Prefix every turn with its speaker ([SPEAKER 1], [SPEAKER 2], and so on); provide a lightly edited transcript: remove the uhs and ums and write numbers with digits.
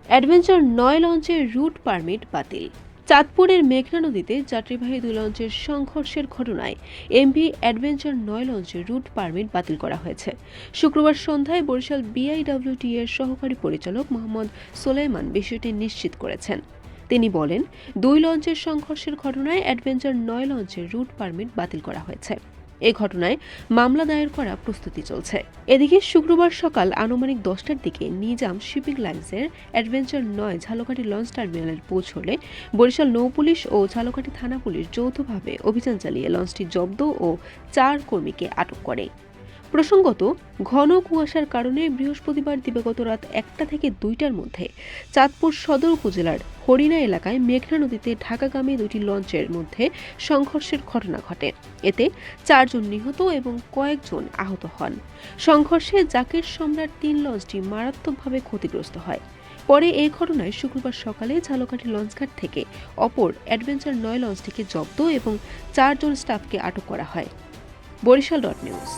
[SPEAKER 1] Adventure ৯ লঞ্চের route permit বাতিল। চাঁদপুরের মেঘনা নদীতে যাত্রীবাহী দুই লঞ্চের সংঘর্ষের ঘটনায় এমভি অ্যাডভেঞ্চার ৯ লঞ্চের রুট পারমিট বাতিল করা হয়েছে। শুক্রবার সন্ধ্যায় বরিশাল বিআইডব্লিউটি এর সহকারী পরিচালক মোহাম্মদ সোলাইমান বিষয়টি নিশ্চিত করেছেন। তিনি বলেন, দুই লঞ্চের সংঘর্ষের ঘটনায় অ্যাডভেঞ্চার ৯ লঞ্চের রুট পারমিট বাতিল করা হয়েছে। এ ঘটনায় মামলা দায়ের করা প্রস্তুতি চলছে। এদিকে শুক্রবার সকাল আনুমানিক 10টার দিকে নিজাম শিপিং লাইন্সের অ্যাডভেঞ্চার ৯ ঝালকাঠি লঞ্চ টার্মিনালে পৌঁছলে বরিশাল নৌপুলিশ ও ঝালকাঠি থানা পুলিশ যৌথভাবে অভিযান চালিয়ে লঞ্চটি জব্দ ও 4 কর্মীকে আটক করে। প্রসঙ্গত, ঘন কুয়াশার কারণে বৃহস্পতিবার দিবাগত রাত 1টা থেকে 2টার মধ্যে চাঁদপুর সদর উপজেলার হরিণা এলাকায় মেঘনা নদীতে ঢাকাগামী দুটি লঞ্চের মধ্যে সংঘর্ষের ঘটনা ঘটে। এতে 4 জন নিহত এবং কয়েকজন আহত হন। সংঘর্ষে জাকির সম্রাট 3 লঞ্চটি মারাত্মকভাবে ক্ষতিগ্রস্ত হয়। পরে এই ঘটনায় শুক্রবার সকালে ঝালকাঠি লঞ্চঘাট থেকে অপর অ্যাডভেঞ্চার 9 লঞ্চটিকে জব্দ এবং 4 জন স্টাফকে আটক করা হয়। বরিশাল.নিউজ।